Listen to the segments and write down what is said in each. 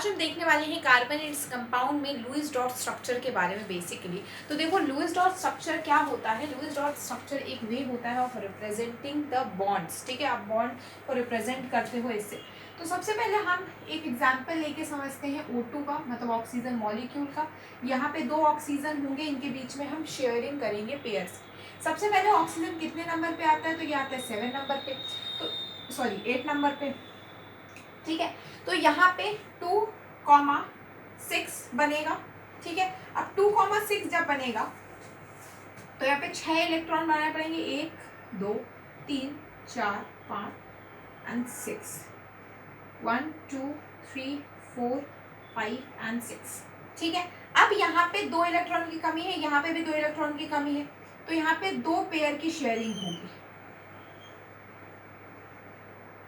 आज हम देखने वाले हैं कार्बन एंड इट्स कंपाउंड में लुईस डॉट स्ट्रक्चर के बारे में बेसिकली। तो देखो लुईस डॉट स्ट्रक्चर क्या होता है। लुईस डॉट स्ट्रक्चर एक वे होता है ऑफ रिप्रेजेंटिंग द बॉन्ड्स। ठीक है, आप बॉन्ड को रिप्रेजेंट करते हो इससे। तो सबसे पहले हम एक एग्जांपल लेके समझते हैं O2 का, मतलब ऑक्सीजन मॉलिक्यूल का। यहाँ पे दो ऑक्सीजन होंगे, इनके बीच में हम शेयरिंग करेंगे पेयर्स। सबसे पहले ऑक्सीजन कितने नंबर पे आता है, तो ये आता है 7 नंबर पे, तो सॉरी 8 नंबर पे। ठीक है, तो यहाँ पे 2,6 बनेगा। ठीक है, अब 2,6 जब बनेगा तो यहाँ पे 6 इलेक्ट्रॉन बनाने पड़ेंगे, 1 2 3 4 5 एंड 6, 1 2 3 4 5 एंड 6। ठीक है, अब यहाँ पे 2 इलेक्ट्रॉन की कमी है, यहाँ पे भी 2 इलेक्ट्रॉन की कमी है, तो यहाँ पे 2 पेयर की शेयरिंग होगी।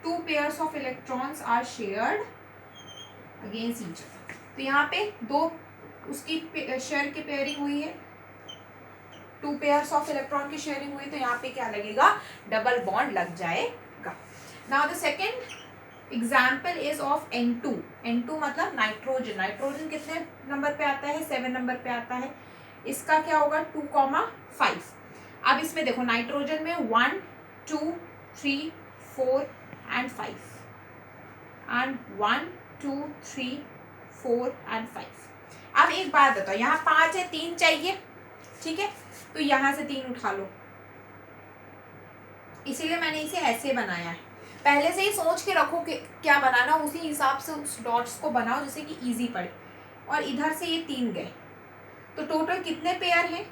2 pairs of electrons are shared against each other। तो यहाँ पे 2 उसकी शेयर की पेयरिंग हुई है, 2 pairs of electron की शेयरिंग हुई, तो यहाँ पे क्या लगेगा, डबल बॉन्ड लग जाएगा। Now the second example is of N2। N2 मतलब नाइट्रोजन। नाइट्रोजन कितने नंबर पे आता है, 7 नंबर पे आता है। इसका क्या होगा, 2,5। अब इसमें देखो नाइट्रोजन में 1 2 3 4 and 5 and 1 2 3 4 and 5। अब एक बात बताओ, यहाँ 5 है, 3 चाहिए। ठीक है, तो यहाँ से 3 उठा लो, इसीलिए मैंने इसे ऐसे बनाया है। पहले से ही सोच के रखो कि क्या बनाना, उसी हिसाब से उस डॉट्स को बनाओ जिससे कि इजी पड़े। और इधर से ये 3 गए, तो टोटल कितने पेयर हैं,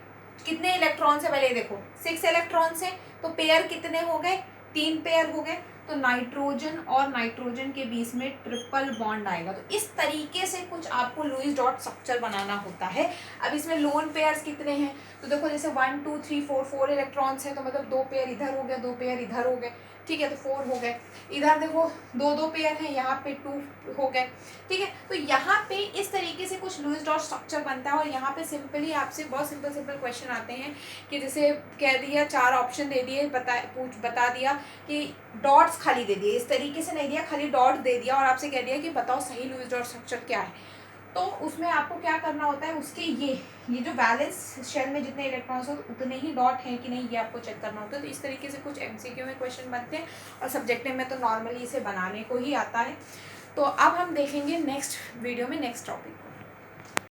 कितने इलेक्ट्रॉन्स है, पहले देखो 6 इलेक्ट्रॉन्स हैं, तो पेयर कितने हो गए, 3 पेयर हो गए। तो नाइट्रोजन और नाइट्रोजन के बीच में ट्रिपल बॉन्ड आएगा। तो इस तरीके से कुछ आपको लुईस डॉट स्ट्रक्चर बनाना होता है। अब इसमें लोन पेयर्स कितने हैं, तो देखो जैसे 1 2 3 4 इलेक्ट्रॉन्स हैं, तो मतलब 2 पेयर इधर हो गए, 2 पेयर इधर हो गए। ठीक है, तो 4 हो गए। इधर देखो 2 पेयर हैं, यहाँ पे 2 हो गए। ठीक है, तो यहाँ पे इस तरीके से कुछ लुईस डॉट स्ट्रक्चर बनता है। और यहाँ पे सिंपली आपसे बहुत सिंपल क्वेश्चन आते हैं कि जैसे कह दिया 4 ऑप्शन दे दिए, बता दिया कि डॉट्स खाली दे दिए, इस तरीके से नहीं दिया, खाली डॉट दे दिया और आपसे कह दिया कि बताओ सही लुईस डॉट स्ट्रक्चर क्या है। तो उसमें आपको क्या करना होता है, उसके ये जो बैलेंस शेल में जितने इलेक्ट्रॉन्स हो उतने ही डॉट हैं कि नहीं, ये आपको चेक करना होता है। तो इस तरीके से कुछ MCQ में क्वेश्चन बनते हैं और सब्जेक्टिव में तो नॉर्मली इसे बनाने को ही आता है। तो अब हम देखेंगे नेक्स्ट वीडियो में नेक्स्ट टॉपिक।